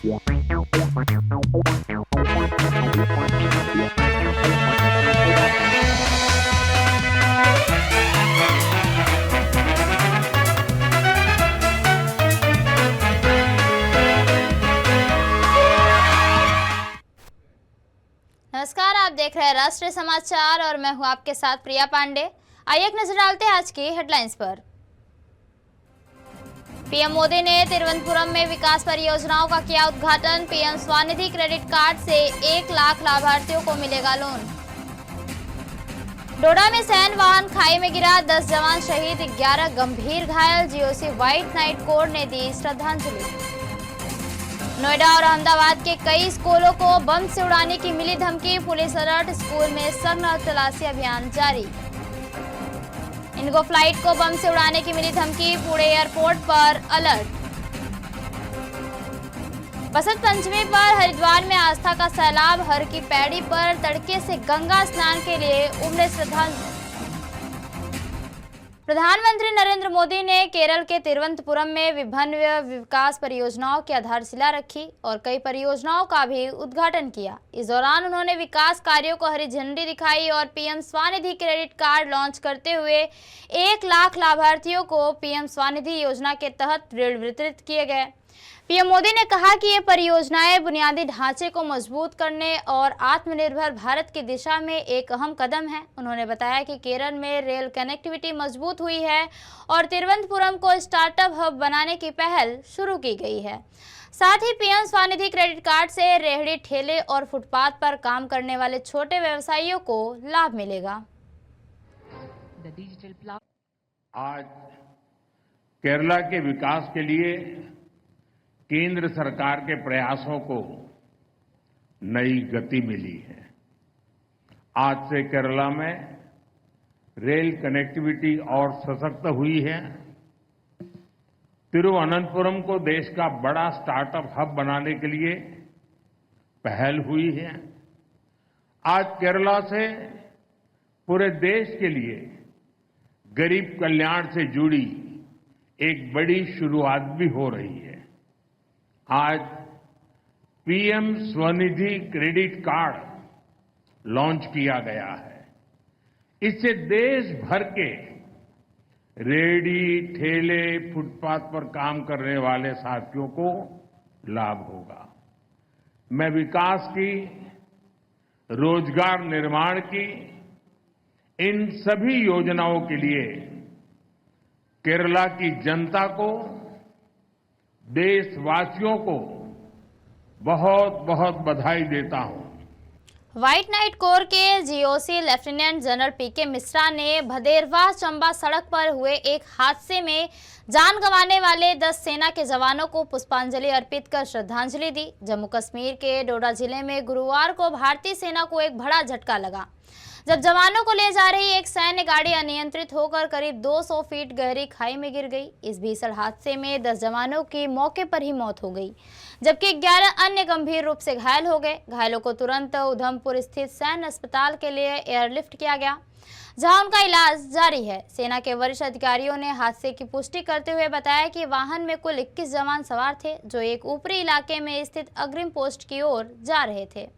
नमस्कार, आप देख रहे हैं राष्ट्रीय समाचार और मैं हूं आपके साथ प्रिया पांडे। आइए एक नजर डालते हैं आज की हेडलाइंस पर। पीएम मोदी ने तिरुवनंतपुरम में विकास परियोजनाओं का किया उद्घाटन। पीएम स्वनिधि क्रेडिट कार्ड से 1 लाख लाभार्थियों को मिलेगा लोन। डोडा में सैन्य वाहन खाई में गिरा, 10 जवान शहीद, 11 गंभीर घायल। जीओसी व्हाइट नाइट कोर ने दी श्रद्धांजलि। नोएडा और अहमदाबाद के कई स्कूलों को बम से उड़ाने की मिली धमकी, पुलिस अलर्ट, स्कूल में सघन तलाशी अभियान जारी। इंडिगो फ्लाइट को बम से उड़ाने की मिली धमकी, पुणे एयरपोर्ट पर अलर्ट। बसंत पंचमी पर हरिद्वार में आस्था का सैलाब, हर की पैड़ी पर तड़के से गंगा स्नान के लिए उमड़े श्रद्धालु। प्रधानमंत्री नरेंद्र मोदी ने केरल के तिरुवनंतपुरम में विभिन्न विकास परियोजनाओं की आधारशिला रखी और कई परियोजनाओं का भी उद्घाटन किया। इस दौरान उन्होंने विकास कार्यों को हरी झंडी दिखाई और PM Svanidhi credit card launch करते हुए 1 लाख लाभार्थियों को पीएम स्वनिधि योजना के तहत ऋण वितरित किए गए। पीएम मोदी ने कहा कि ये परियोजनाएं बुनियादी ढांचे को मजबूत करने और आत्मनिर्भर भारत की दिशा में एक अहम कदम है। उन्होंने बताया कि केरल में रेल कनेक्टिविटी मजबूत हुई है और तिरुवनंतपुरम को स्टार्टअप हब बनाने की पहल शुरू की गई है। साथ ही पीएम स्वनिधि क्रेडिट कार्ड से रेहड़ी ठेले और फुटपाथ पर काम करने वाले छोटे व्यवसायियों को लाभ मिलेगा। आज केरला के विकास के लिए केंद्र सरकार के प्रयासों को नई गति मिली है। आज से केरला में रेल कनेक्टिविटी और सशक्त हुई है। तिरुवनंतपुरम को देश का बड़ा स्टार्टअप हब बनाने के लिए पहल हुई है। आज केरला से पूरे देश के लिए गरीब कल्याण से जुड़ी एक बड़ी शुरुआत भी हो रही है। आज PM Svanidhi credit card launch किया गया है। इससे देश भर के रेहड़ी ठेले फुटपाथ पर काम करने वाले साथियों को लाभ होगा। मैं विकास की, रोजगार निर्माण की इन सभी योजनाओं के लिए केरला की जनता को, देशवासियों को बहुत बहुत बधाई देता हूं। व्हाइट नाइट कोर के जीओसी लेफ्टिनेंट जनरल पीके मिश्रा ने भदेरवाह चंबा सड़क पर हुए एक हादसे में जान गंवाने वाले 10 सेना के जवानों को पुष्पांजलि अर्पित कर श्रद्धांजलि दी। जम्मू कश्मीर के डोडा जिले में गुरुवार को भारतीय सेना को एक बड़ा झटका लगा जब जवानों को ले जा रही एक सैन्य गाड़ी अनियंत्रित होकर करीब 200 फीट गहरी खाई में गिर गई। इस भीषण हादसे में 10 जवानों की मौके पर ही मौत हो गई, जबकि 11 अन्य गंभीर रूप से घायल हो गए। घायलों को तुरंत उधमपुर स्थित सैन्य अस्पताल के लिए एयरलिफ्ट किया गया, जहां उनका इलाज जारी है। सेना के वरिष्ठ अधिकारियों ने हादसे की पुष्टि करते हुए बताया कि वाहन में कुल 21 जवान सवार थे, जो एक ऊपरी इलाके में स्थित अग्रिम पोस्ट की ओर जा रहे थे।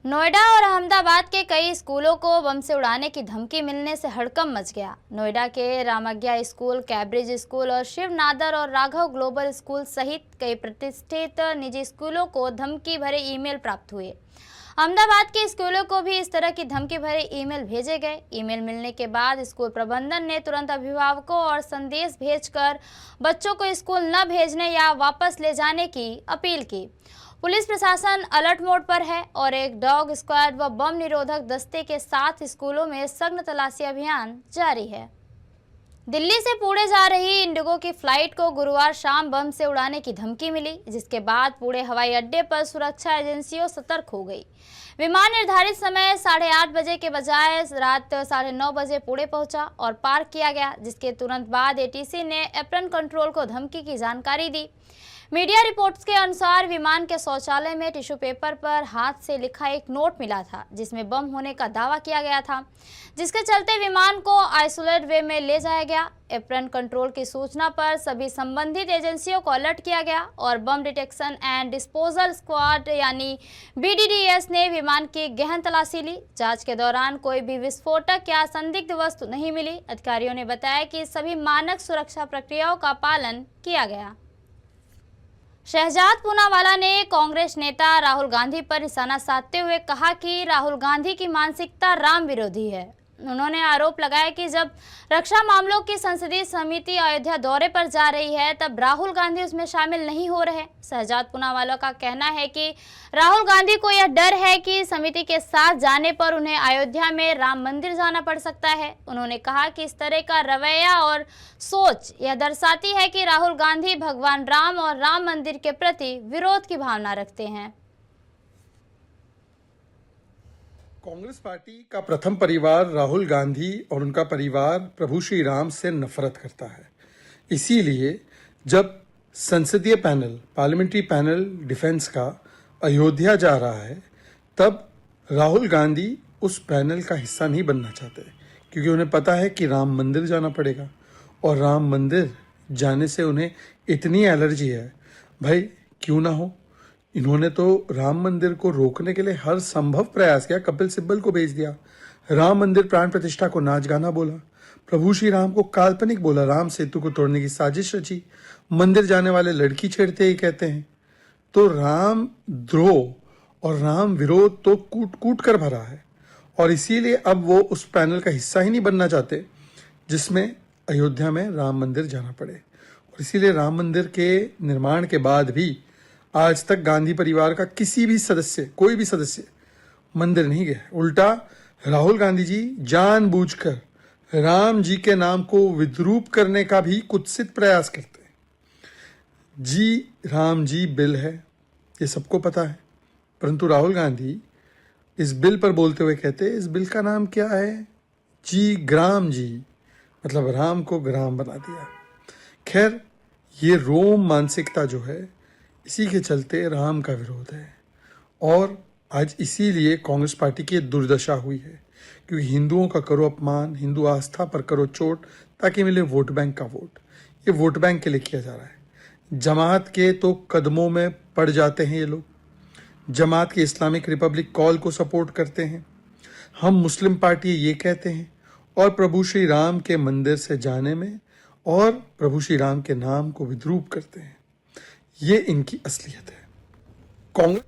नोएडा और अहमदाबाद के कई स्कूलों को बम से उड़ाने की धमकी मिलने से हड़कंप मच गया। नोएडा के रामज्ञा स्कूल, कैब्रिज स्कूल और शिव नादर और राघव ग्लोबल स्कूल सहित कई प्रतिष्ठित निजी स्कूलों को धमकी भरे ईमेल प्राप्त हुए। अहमदाबाद के स्कूलों को भी इस तरह की धमकी भरे ईमेल भेजे गए। ईमेल मिलने के बाद स्कूल प्रबंधन ने तुरंत अभिभावकों और संदेश भेजकर बच्चों को स्कूल न भेजने या वापस ले जाने की अपील की। पुलिस प्रशासन अलर्ट मोड पर है और एक डॉग स्क्वाड व बम निरोधक दस्ते के साथ स्कूलों में सघन तलाशी अभियान जारी है। दिल्ली से पुणे जा रही इंडिगो की फ्लाइट को गुरुवार शाम बम से उड़ाने की धमकी मिली, जिसके बाद पुणे हवाई अड्डे पर सुरक्षा एजेंसियों सतर्क हो गई। विमान निर्धारित समय 8:30 बजे के बजाय रात 9:30 बजे पुणे पहुंचा और पार्क किया गया, जिसके तुरंत बाद एटीसी ने एप्रन कंट्रोल को धमकी की जानकारी दी। मीडिया रिपोर्ट्स के अनुसार विमान के शौचालय में टिश्यू पेपर पर हाथ से लिखा एक नोट मिला था, जिसमें बम होने का दावा किया गया था, जिसके चलते विमान को आइसोलेट वे में ले जाया गया। एप्रन कंट्रोल की सूचना पर सभी संबंधित एजेंसियों को अलर्ट किया गया और बम डिटेक्शन एंड डिस्पोजल स्क्वाड यानी BDDS ने विमान की गहन तलाशी ली। जांच के दौरान कोई भी विस्फोटक या संदिग्ध वस्तु नहीं मिली। अधिकारियों ने बताया कि सभी मानक सुरक्षा प्रक्रियाओं का पालन किया गया। शहजाद पूनावाला ने कांग्रेस नेता राहुल गांधी पर निशाना साधते हुए कहा कि राहुल गांधी की मानसिकता राम विरोधी है। उन्होंने आरोप लगाया कि जब रक्षा मामलों की संसदीय समिति अयोध्या दौरे पर जा रही है, तब राहुल गांधी उसमें शामिल नहीं हो रहे। शहजाद पूनावाला का कहना है कि राहुल गांधी को यह डर है कि समिति के साथ जाने पर उन्हें अयोध्या में राम मंदिर जाना पड़ सकता है। उन्होंने कहा कि इस तरह का रवैया और सोच यह दर्शाती है कि राहुल गांधी भगवान राम और राम मंदिर के प्रति विरोध की भावना रखते हैं। कांग्रेस पार्टी का प्रथम परिवार राहुल गांधी और उनका परिवार प्रभु श्री राम से नफरत करता है। इसीलिए जब संसदीय पैनल, पार्लियामेंट्री पैनल डिफेंस का अयोध्या जा रहा है, तब राहुल गांधी उस पैनल का हिस्सा नहीं बनना चाहते, क्योंकि उन्हें पता है कि राम मंदिर जाना पड़ेगा और राम मंदिर जाने से उन्हें इतनी एलर्जी है। भाई क्यों ना हो, इन्होंने तो राम मंदिर को रोकने के लिए हर संभव प्रयास किया। कपिल सिब्बल को भेज दिया, राम मंदिर प्राण प्रतिष्ठा को नाच गाना बोला, प्रभु श्री राम को काल्पनिक बोला, राम सेतु को तोड़ने की साजिश रची, मंदिर जाने वाले लड़की छेड़ते ही कहते हैं। तो राम द्रोह और राम विरोध तो कूट कूट कर भरा है और इसीलिए अब वो उस पैनल का हिस्सा ही नहीं बनना चाहते जिसमें अयोध्या में राम मंदिर जाना पड़े। और इसीलिए राम मंदिर के निर्माण के बाद भी आज तक गांधी परिवार का किसी भी सदस्य, कोई भी सदस्य मंदिर नहीं गया। उल्टा राहुल गांधी जी जानबूझकर राम जी के नाम को विद्रूप करने का भी कुत्सित प्रयास करते हैं। जी राम जी बिल है, ये सबको पता है, परंतु राहुल गांधी इस बिल पर बोलते हुए कहते हैं इस बिल का नाम क्या है, जी ग्राम जी, मतलब राम को ग्राम बना दिया। खैर, ये रोम मानसिकता जो है, इसी के चलते राम का विरोध है और आज इसीलिए कांग्रेस पार्टी की दुर्दशा हुई है, क्योंकि हिंदुओं का करो अपमान, हिंदू आस्था पर करो चोट ताकि मिले वोट बैंक का वोट। ये वोट बैंक के लिए किया जा रहा है। जमात के तो कदमों में पड़ जाते हैं ये लोग, जमात की इस्लामिक रिपब्लिक कॉल को सपोर्ट करते हैं। हम मुस्लिम पार्टी ये कहते हैं और प्रभु श्री राम के मंदिर से जाने में और प्रभु श्री राम के नाम को विद्रूप करते हैं। ये इनकी असलियत है। कांग्रेस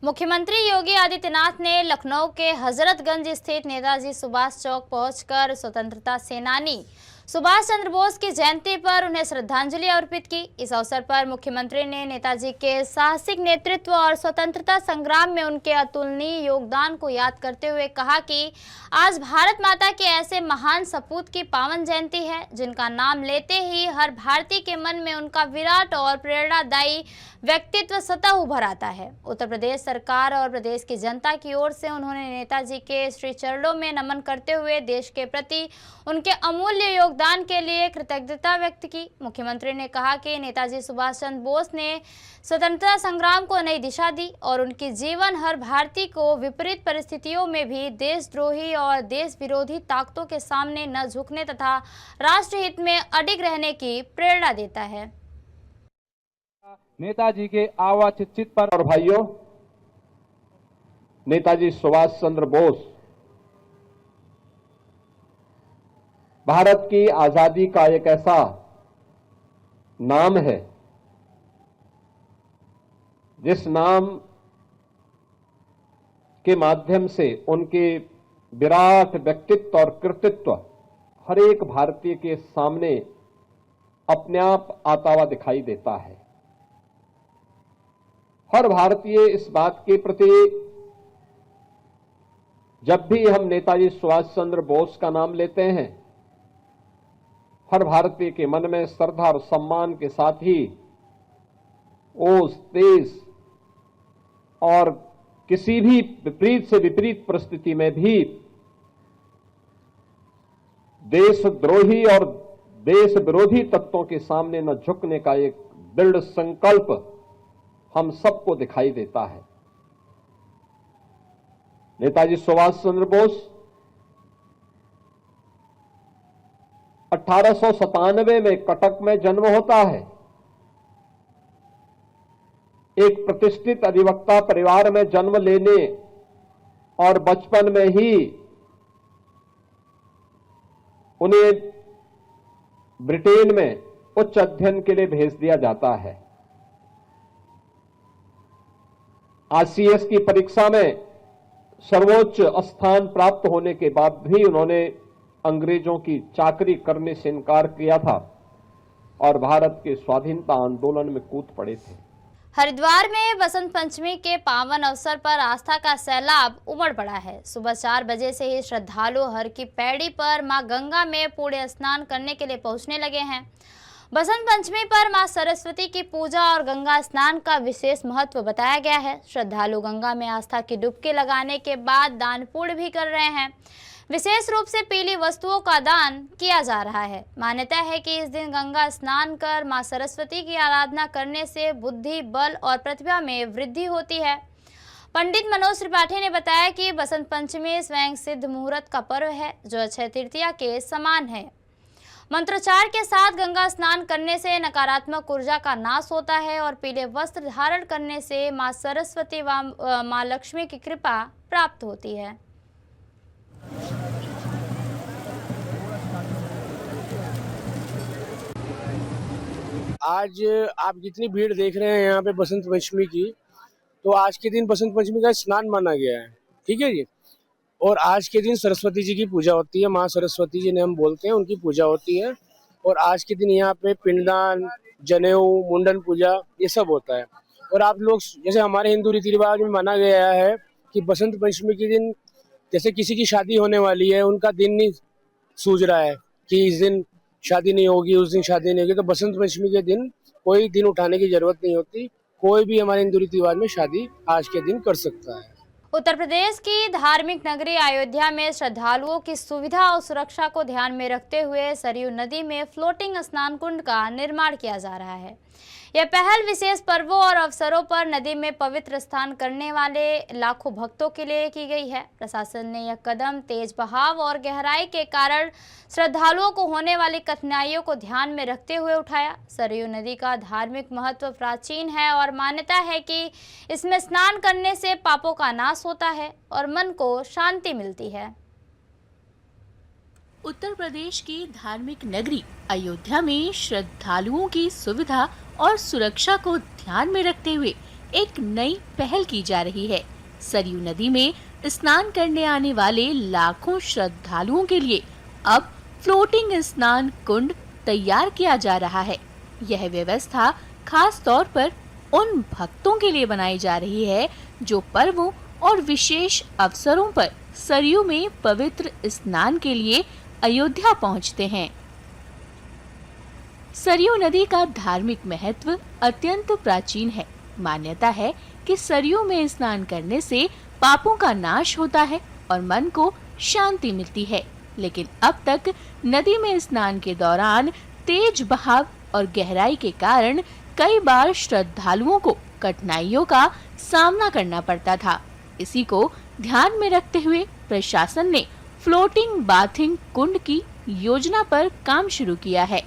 मुख्यमंत्री योगी आदित्यनाथ ने लखनऊ के हजरतगंज स्थित नेताजी सुभाष चौक पहुंचकर स्वतंत्रता सेनानी सुभाष चंद्र बोस की जयंती पर उन्हें श्रद्धांजलि अर्पित की। इस अवसर पर मुख्यमंत्री ने नेताजी के साहसिक नेतृत्व और स्वतंत्रता संग्राम में उनके अतुलनीय योगदान को याद करते हुए कहा कि आज भारत माता के ऐसे महान सपूत की पावन जयंती है, जिनका नाम लेते ही हर भारतीय के मन में उनका विराट और प्रेरणादायी व्यक्तित्व स्वतः उभर आता है। उत्तर प्रदेश सरकार और प्रदेश की जनता की ओर से उन्होंने नेताजी के श्री चरणों में नमन करते हुए देश के प्रति उनके अमूल्य योगदान के लिए कृतज्ञता व्यक्त की। मुख्यमंत्री ने कहा कि नेताजी सुभाष चंद्र बोस ने स्वतंत्रता संग्राम को नई दिशा दी और उनकी जीवन हर भारतीय को विपरीत परिस्थितियों में भी देशद्रोही और देश विरोधी ताकतों के सामने न झुकने तथा राष्ट्रहित में अडिग रहने की प्रेरणा देता है। नेताजी के आवाचित चित पर और भाइयों, नेताजी सुभाष चंद्र बोस भारत की आजादी का एक ऐसा नाम है जिस नाम के माध्यम से उनके विराट व्यक्तित्व और कृतित्व हर एक भारतीय के सामने अपने आप आता हुआ दिखाई देता है। हर भारतीय इस बात के प्रति जब भी हम नेताजी सुभाष चंद्र बोस का नाम लेते हैं, हर भारतीय के मन में श्रद्धा और सम्मान के साथ ही ओज, तेज और किसी भी विपरीत से विपरीत परिस्थिति में भी देशद्रोही और देश विरोधी तत्वों के सामने न झुकने का एक दृढ़ संकल्प हम सबको दिखाई देता है। नेताजी सुभाष चंद्र बोस 1897 में कटक में जन्म होता है। एक प्रतिष्ठित अधिवक्ता परिवार में जन्म लेने और बचपन में ही उन्हें ब्रिटेन में उच्च अध्ययन के लिए भेज दिया जाता है। आईसीएस की परीक्षा में सर्वोच्च स्थान प्राप्त होने के बाद भी उन्होंने अंग्रेजों की चाकरी करने से इनकार किया था और भारत के स्वाधीनता आंदोलन में कूद पड़े थे। हरिद्वार में बसंत पंचमी के पावन अवसर पर आस्था का सैलाब उमड़ पड़ा है। सुबह 4 बजे से ही श्रद्धालु हर की पैड़ी पर मां गंगा में पूर्ण स्नान करने के लिए पहुंचने लगे हैं। बसंत पंचमी पर मां सरस्वती की पूजा और गंगा स्नान का विशेष महत्व बताया गया है। श्रद्धालु गंगा में आस्था की डुबकी लगाने के बाद दान पुण्य भी कर रहे हैं। विशेष रूप से पीली वस्तुओं का दान किया जा रहा है। मान्यता है कि इस दिन गंगा स्नान कर मां सरस्वती की आराधना करने से बुद्धि, बल और प्रतिभा में वृद्धि होती है। पंडित मनोज त्रिपाठी ने बताया कि बसंत पंचमी स्वयं सिद्ध मुहूर्त का पर्व है जो अक्षय तृतीया के समान है। मंत्रोच्चार के साथ गंगा स्नान करने से नकारात्मक ऊर्जा का नाश होता है और पीले वस्त्र धारण करने से मां सरस्वती व मां लक्ष्मी की कृपा प्राप्त होती है। आज आप जितनी भीड़ देख रहे हैं यहाँ पे बसंत पंचमी की, तो आज के दिन बसंत पंचमी का स्नान माना गया है। ठीक है जी। और आज के दिन सरस्वती जी की पूजा होती है, माँ सरस्वती जी ने हम बोलते हैं, उनकी पूजा होती है। और आज के दिन यहाँ पे पिंडदान, जनेऊ, मुंडन पूजा ये सब होता है। और आप लोग जैसे हमारे हिंदू रीति रिवाज में माना गया है कि बसंत पंचमी के दिन जैसे किसी की शादी होने वाली है, उनका दिन नहीं सूझ रहा है कि इस दिन शादी नहीं होगी, उस दिन शादी नहीं होगी, तो बसंत पंचमी के दिन कोई दिन उठाने की जरूरत नहीं होती। कोई भी हमारे हिंदू रीति रिवाज में शादी आज के दिन कर सकता है। उत्तर प्रदेश की धार्मिक नगरी अयोध्या में श्रद्धालुओं की सुविधा और सुरक्षा को ध्यान में रखते हुए सरयू नदी में फ्लोटिंग स्नान कुंड का निर्माण किया जा रहा है। यह पहल विशेष पर्वों और अवसरों पर नदी में पवित्र स्नान करने वाले लाखों भक्तों के लिए की गई है। प्रशासन ने यह कदम तेज बहाव और गहराई के कारण श्रद्धालुओं को होने वाली कठिनाइयों को ध्यान में रखते हुए उठाया। सरयू नदी का धार्मिक महत्व प्राचीन है और मान्यता है कि इसमें स्नान करने से पापों का नाश होता है और मन को शांति मिलती है। उत्तर प्रदेश की धार्मिक नगरी अयोध्या में श्रद्धालुओं की सुविधा और सुरक्षा को ध्यान में रखते हुए एक नई पहल की जा रही है। सरयू नदी में स्नान करने आने वाले लाखों श्रद्धालुओं के लिए अब फ्लोटिंग स्नान कुंड तैयार किया जा रहा है। यह व्यवस्था खास तौर पर उन भक्तों के लिए बनाई जा रही है जो पर्वों और विशेष अवसरों पर सरयू में पवित्र स्नान के लिए अयोध्या पहुंचते हैं। सरयू नदी का धार्मिक महत्व अत्यंत प्राचीन है। मान्यता है कि सरयू में स्नान करने से पापों का नाश होता है और मन को शांति मिलती है। लेकिन अब तक नदी में स्नान के दौरान तेज बहाव और गहराई के कारण कई बार श्रद्धालुओं को कठिनाइयों का सामना करना पड़ता था। इसी को ध्यान में रखते हुए प्रशासन ने फ्लोटिंग बाथिंग कुंड की योजना पर काम शुरू किया है।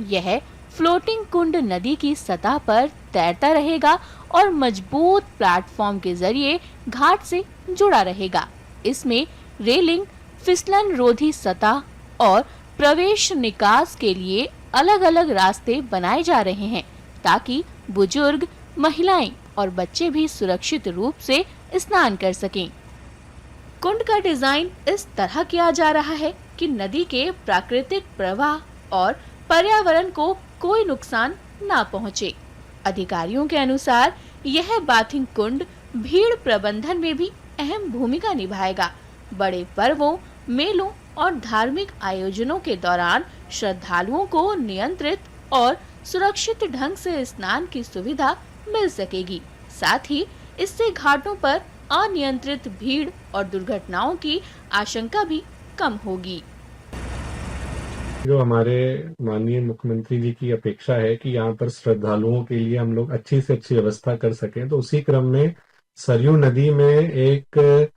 यह फ्लोटिंग कुंड नदी की सतह पर तैरता रहेगा और मजबूत प्लेटफॉर्म के जरिए घाट से जुड़ा रहेगा। इसमें रेलिंग, फिसलन रोधी सतह और प्रवेश निकास के लिए अलग अलग रास्ते बनाए जा रहे हैं ताकि बुजुर्ग, महिलाएं और बच्चे भी सुरक्षित रूप से स्नान कर सकें। कुंड का डिजाइन इस तरह किया जा रहा है कि नदी के प्राकृतिक प्रवाह और पर्यावरण को कोई नुकसान ना पहुंचे। अधिकारियों के अनुसार यह बाथिंग कुंड भीड़ प्रबंधन में भी अहम भूमिका निभाएगा। बड़े पर्वों, मेलों और धार्मिक आयोजनों के दौरान श्रद्धालुओं को नियंत्रित और सुरक्षित ढंग से स्नान की सुविधा मिल सकेगी। साथ ही इससे घाटों पर अनियंत्रित भीड़ और दुर्घटनाओं की आशंका भी कम होगी। जो हमारे माननीय मुख्यमंत्री जी की अपेक्षा है कि यहाँ पर श्रद्धालुओं के लिए हम लोग अच्छी से अच्छी व्यवस्था कर सकें, तो उसी क्रम में सरयू नदी में एक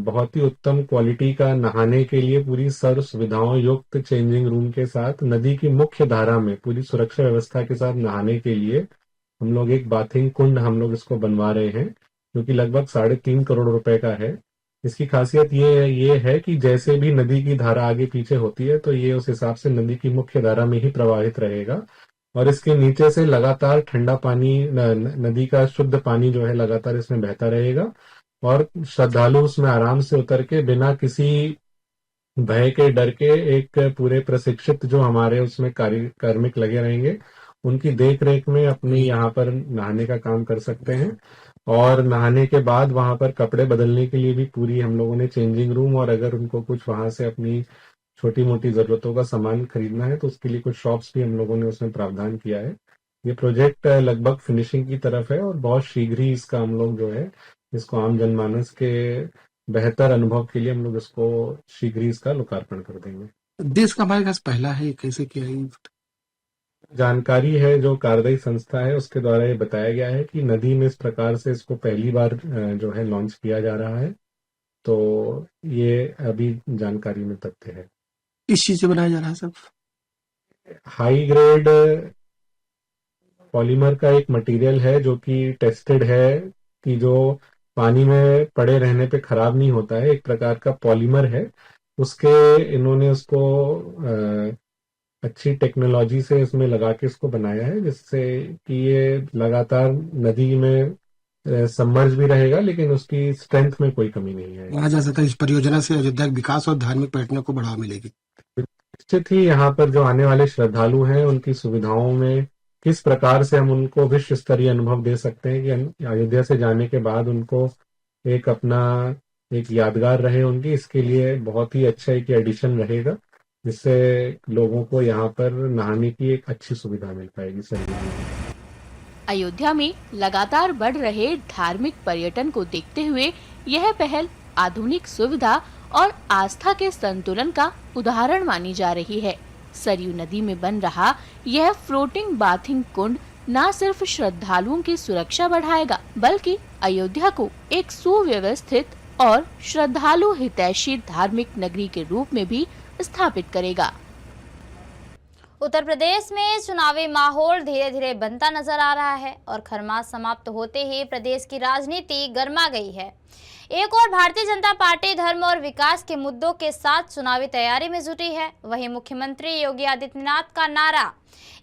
बहुत ही उत्तम क्वालिटी का नहाने के लिए पूरी सर्व सुविधाओं युक्त चेंजिंग रूम के साथ नदी की मुख्य धारा में पूरी सुरक्षा व्यवस्था के साथ नहाने के लिए हम लोग एक बाथिंग कुंड हम लोग इसको बनवा रहे हैं, जो कि लगभग 3.5 करोड़ रुपए का है। इसकी खासियत ये है कि जैसे भी नदी की धारा आगे पीछे होती है तो ये उस हिसाब से नदी की मुख्य धारा में ही प्रवाहित रहेगा और इसके नीचे से लगातार ठंडा पानी नदी का शुद्ध पानी जो है लगातार इसमें बहता रहेगा और श्रद्धालु उसमें आराम से उतर के बिना किसी भय के डर के एक पूरे प्रशिक्षित जो हमारे उसमें कार्मिक लगे रहेंगे उनकी देख रेख में अपनी यहाँ पर नहाने का काम कर सकते हैं। और नहाने के बाद वहां पर कपड़े बदलने के लिए भी पूरी हम लोगों ने चेंजिंग रूम और अगर उनको कुछ वहां से अपनी छोटी मोटी जरूरतों का सामान खरीदना है तो उसके लिए कुछ शॉप्स भी हम लोगों ने उसमें प्रावधान किया है। ये प्रोजेक्ट लगभग फिनिशिंग की तरफ है और बहुत शीघ्र ही इसका हम लोग जो है इसको आम जनमानस के बेहतर अनुभव के लिए हम लोग इसको शीघ्र ही इसका लोकार्पण कर देंगे। देश का हमारे पास पहला है, कैसे किया है? जानकारी है जो कार्यदायी संस्था है उसके द्वारा ये बताया गया है कि नदी में इस प्रकार से इसको पहली बार जो है लॉन्च किया जा रहा है, तो ये अभी जानकारी में तथ्य है। इस चीज से बनाया जा रहा है सब हाई ग्रेड पॉलीमर का एक मटेरियल है जो कि टेस्टेड है कि जो पानी में पड़े रहने पे खराब नहीं होता है, एक प्रकार का पॉलीमर है। उसके इन्होंने उसको अच्छी टेक्नोलॉजी से इसमें लगा के इसको बनाया है जिससे कि ये लगातार नदी में सबमर्ज भी रहेगा लेकिन उसकी स्ट्रेंथ में कोई कमी नहीं है। माना जा सकता है इस परियोजना से अयोध्या के विकास और धार्मिक पर्यटन को बढ़ावा मिलेगी। निश्चित ही यहाँ पर जो आने वाले श्रद्धालु हैं उनकी सुविधाओं में किस प्रकार से हम उनको विश्व स्तरीय अनुभव दे सकते हैं कि अयोध्या से जाने के बाद उनको एक अपना एक यादगार रहे उनकी, इसके लिए बहुत ही अच्छा एक एडिशन रहेगा जिससे लोगों को यहाँ पर नहाने की एक अच्छी सुविधा मिल पाएगी। सर, अयोध्या में लगातार बढ़ रहे धार्मिक पर्यटन को देखते हुए यह पहल आधुनिक सुविधा और आस्था के संतुलन का उदाहरण मानी जा रही है। सरयू नदी में बन रहा यह फ्लोटिंग बाथिंग कुंड न सिर्फ श्रद्धालुओं की सुरक्षा बढ़ाएगा बल्कि अयोध्या को एक सुव्यवस्थित और श्रद्धालु हितैषी धार्मिक नगरी के रूप में भी स्थापित करेगा। उत्तर प्रदेश में चुनावी माहौल धीरे धीरे बनता नजर आ रहा है और खरमास समाप्त होते ही प्रदेश की राजनीति गर्मा गई है। एक और भारतीय जनता पार्टी धर्म और विकास के मुद्दों के साथ चुनावी तैयारी में जुटी है, वहीं मुख्यमंत्री योगी आदित्यनाथ का नारा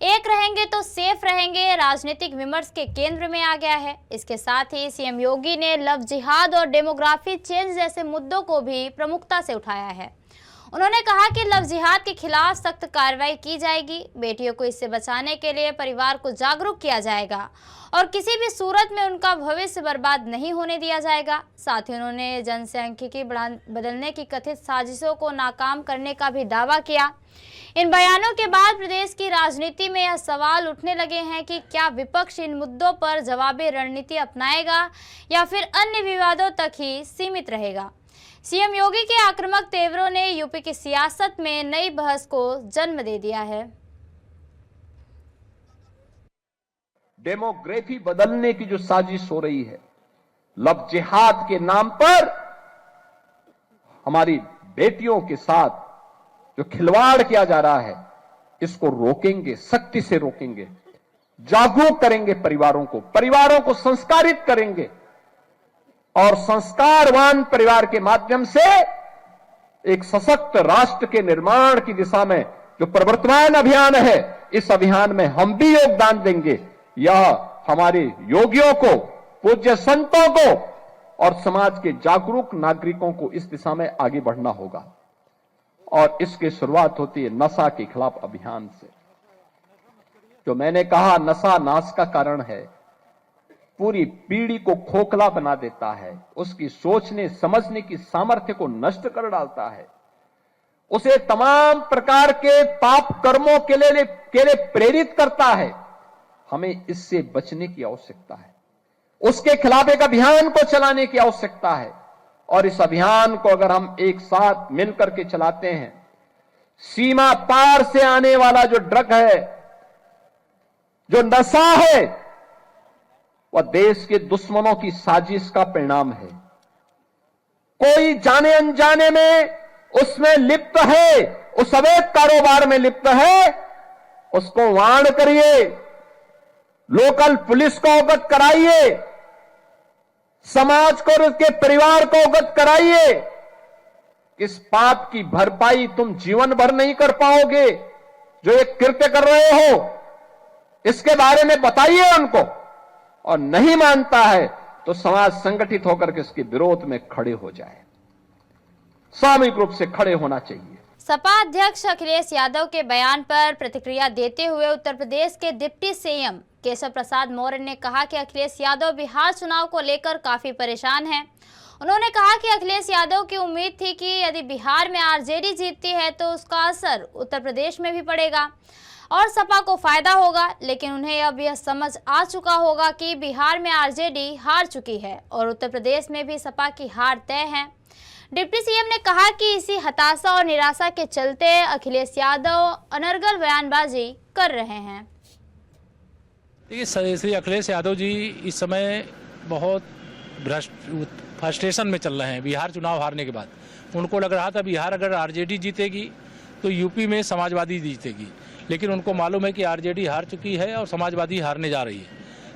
एक रहेंगे तो सेफ रहेंगे राजनीतिक विमर्श के केंद्र में आ गया है। इसके साथ ही सीएम योगी ने लव जिहाद और डेमोग्राफी चेंज जैसे मुद्दों को भी प्रमुखता से उठाया है। उन्होंने कहा कि लव जिहाद के खिलाफ सख्त कार्रवाई की जाएगी, बेटियों को इससे बचाने के लिए परिवार को जागरूक किया जाएगा और किसी भी सूरत में उनका भविष्य बर्बाद नहीं होने दिया जाएगा। साथ ही उन्होंने जनसांख्यिकी बदलने की कथित साजिशों को नाकाम करने का भी दावा किया। इन बयानों के बाद प्रदेश की राजनीति में यह सवाल उठने लगे हैं कि क्या विपक्ष इन मुद्दों पर जवाबी रणनीति अपनाएगा या फिर अन्य विवादों तक ही सीमित रहेगा। सीएम योगी के आक्रामक तेवरों ने यूपी की सियासत में नई बहस को जन्म दे दिया है। डेमोग्राफी बदलने की जो साजिश हो रही है, लव जिहाद के नाम पर हमारी बेटियों के साथ जो खिलवाड़ किया जा रहा है, इसको रोकेंगे, सख्ती से रोकेंगे, जागरूक करेंगे परिवारों को संस्कारित करेंगे और संस्कारवान परिवार के माध्यम से एक सशक्त राष्ट्र के निर्माण की दिशा में जो प्रवर्तमान अभियान है, इस अभियान में हम भी योगदान देंगे। यह हमारे योगियों को, पूज्य संतों को और समाज के जागरूक नागरिकों को इस दिशा में आगे बढ़ना होगा और इसकी शुरुआत होती है नशा के खिलाफ अभियान से। जो मैंने कहा नशा नाश का कारण है, पूरी पीढ़ी को खोखला बना देता है, उसकी सोचने समझने की सामर्थ्य को नष्ट कर डालता है, उसे तमाम प्रकार के पाप कर्मों के लिए प्रेरित करता है। हमें इससे बचने की आवश्यकता है। उसके खिलाफ एक अभियान को चलाने की आवश्यकता है। और इस अभियान को अगर हम एक साथ मिलकर के चलाते हैं, सीमा पार से आने वाला जो ड्रग है, जो नशा है, वह देश के दुश्मनों की साजिश का परिणाम है। कोई जाने अनजाने में उसमें लिप्त है, उस अवैध कारोबार में लिप्त है, उसको वार्न करिए, लोकल पुलिस को अवगत कराइए, समाज को और उसके परिवार को अवगत कराइए। इस पाप की भरपाई तुम जीवन भर नहीं कर पाओगे। जो एक कृत्य कर रहे हो, इसके बारे में बताइए उनको, और नहीं मानता है तो समाज संगठित होकर के इसके विरोध में खड़े हो जाए। सामूहिक रूप से खड़े होना चाहिए। सपा अध्यक्ष अखिलेश यादव के बयान पर प्रतिक्रिया देते हुए उत्तर प्रदेश के डिप्टी सीएम केशव प्रसाद मौर्य ने कहा कि अखिलेश यादव बिहार चुनाव को लेकर काफी परेशान हैं। उन्होंने कहा कि अखिलेश यादव की उम्मीद थी कि यदि बिहार में आरजेडी जीतती है तो उसका असर उत्तर प्रदेश में भी पड़ेगा और सपा को फायदा होगा, लेकिन उन्हें अब यह समझ आ चुका होगा कि बिहार में आरजेडी हार चुकी है और उत्तर प्रदेश में भी सपा की हार तय है। डिप्टी सीएम ने कहा कि इसी हताशा और निराशा के चलते अखिलेश यादव अनर्गल बयानबाजी कर रहे हैं। देखिए, श्री अखिलेश यादव जी इस समय बहुत फ्रस्ट्रेशन में चल रहे हैं। बिहार चुनाव हारने के बाद उनको लग रहा था बिहार अगर आरजेडी जीतेगी तो यूपी में समाजवादी जीतेगी, लेकिन उनको मालूम है कि आरजेडी हार चुकी है और समाजवादी हारने जा रही है।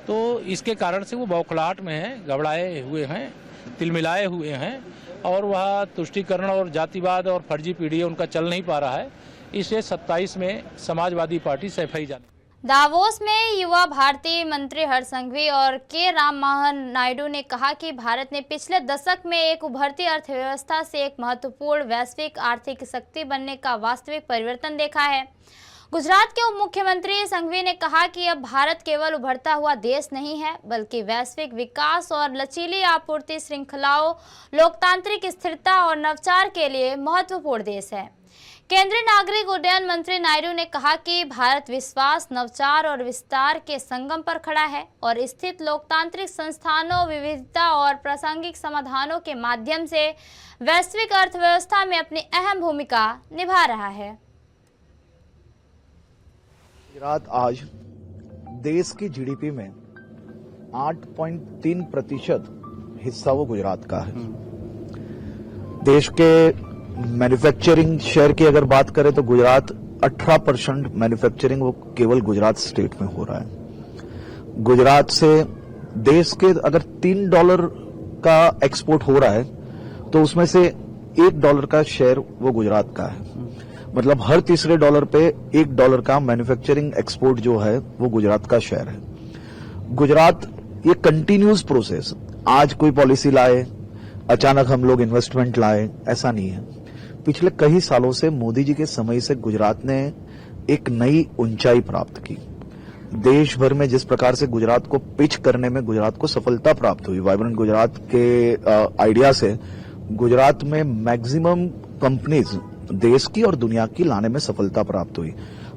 तो इसके कारण से वो बौखलाहट में हैं, घबराए हुए हैं, तिलमिलाए हुए हैं और वह तुष्टीकरण और जातिवाद और फर्जी पीढ़ी उनका चल नहीं पा रहा है। इसलिए 27 में समाजवादी पार्टी सफाई जाने। दावोस में युवा भारतीय मंत्री हर्ष संघवी और के राममोहन नायडू ने कहा कि भारत ने पिछले दशक में एक उभरती अर्थव्यवस्था से एक महत्वपूर्ण वैश्विक आर्थिक शक्ति बनने का वास्तविक परिवर्तन देखा है। गुजरात के उप मुख्यमंत्री संघवी ने कहा कि अब भारत केवल उभरता हुआ देश नहीं है, बल्कि वैश्विक विकास और लचीली आपूर्ति श्रृंखलाओं, लोकतांत्रिक स्थिरता और नवाचार के लिए महत्वपूर्ण देश है। केंद्रीय नागरिक उड्डयन मंत्री नायडू ने कहा कि भारत विश्वास, नवाचार और विस्तार के संगम पर खड़ा है और स्थित लोकतांत्रिक संस्थानों, विविधता और प्रासंगिक समाधानों के माध्यम से वैश्विक अर्थव्यवस्था में अपनी अहम भूमिका निभा रहा है। गुजरात आज देश की जीडीपी में 8.3% हिस्सा वो गुजरात का है। देश के मैन्युफैक्चरिंग शेयर की अगर बात करें तो गुजरात 18% मैन्युफैक्चरिंग वो केवल गुजरात स्टेट में हो रहा है। गुजरात से देश के अगर $3 का एक्सपोर्ट हो रहा है तो उसमें से $1 का शेयर वो गुजरात का है। मतलब हर तीसरे डॉलर पे $1 का मैन्युफैक्चरिंग एक्सपोर्ट जो है वो गुजरात का शेयर है। गुजरात ये कंटिन्यूस प्रोसेस, आज कोई पॉलिसी लाए, अचानक हम लोग इन्वेस्टमेंट लाए, ऐसा नहीं है। पिछले कई सालों से मोदी जी के समय से गुजरात ने एक नई ऊंचाई प्राप्त की। देश भर में जिस प्रकार से गुजरात को पिच करने में गुजरात को सफलता प्राप्त हुई, वाइब्रेंट गुजरात के आइडिया से गुजरात में मैक्सिमम कंपनीज देश की और दुनिया की लाने में सफलता प्राप्त हुई।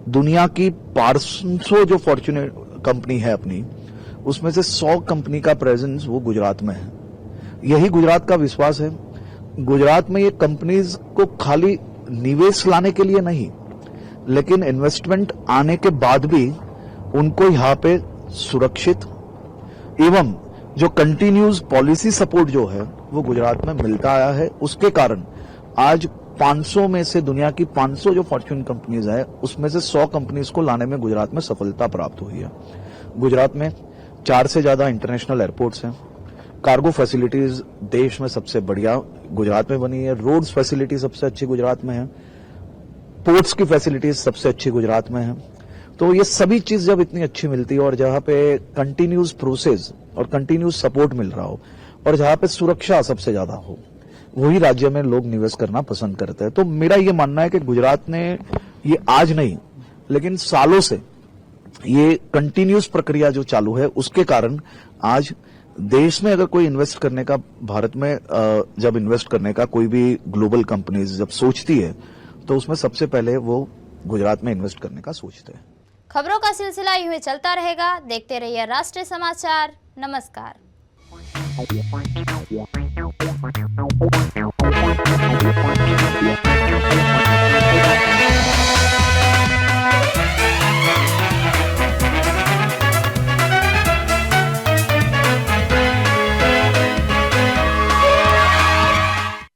दुनिया की 500 जो फॉर्च्यूनेट कंपनी है अपनी, उसमें से 100 कंपनी का प्रेजेंस वो गुजरात में है। यही गुजरात का विश्वास है। गुजरात में ये कंपनीज को खाली निवेश लाने के लिए नहीं, लेकिन इन्वेस्टमेंट आने के बाद भी उनको यहाँ पे सुरक्षित एवं जो कंटिन्यूस पॉलिसी सपोर्ट जो है वो गुजरात में मिलता आया है। उसके कारण आज 500 में से दुनिया की 500 जो फॉर्च्यून कंपनीज है उसमें से 100 कंपनीज को लाने में गुजरात में सफलता प्राप्त हुई है। गुजरात में 4 से ज्यादा इंटरनेशनल एयरपोर्ट्स हैं। कार्गो फैसिलिटीज देश में सबसे बढ़िया गुजरात में बनी है। रोड्स फैसिलिटी सबसे अच्छी गुजरात में है। पोर्ट्स की फैसिलिटीज सबसे अच्छी गुजरात में है। तो ये सभी चीज जब इतनी अच्छी मिलती है और जहां पे कंटिन्यूस प्रोसेस और कंटिन्यूस सपोर्ट मिल रहा हो और जहां पे सुरक्षा सबसे ज्यादा हो, वही राज्य में लोग निवेश करना पसंद करते हैं। तो मेरा ये मानना है कि गुजरात ने ये आज नहीं लेकिन सालों से ये कंटिन्यूस प्रक्रिया जो चालू है उसके कारण आज देश में अगर कोई इन्वेस्ट करने का, भारत में जब इन्वेस्ट करने का कोई भी ग्लोबल कंपनीज जब सोचती है तो उसमें सबसे पहले वो गुजरात में इन्वेस्ट करने का सोचते हैं। खबरों का सिलसिला यूं ही चलता रहेगा। देखते रहिए राष्ट्रीय समाचार। नमस्कार। है।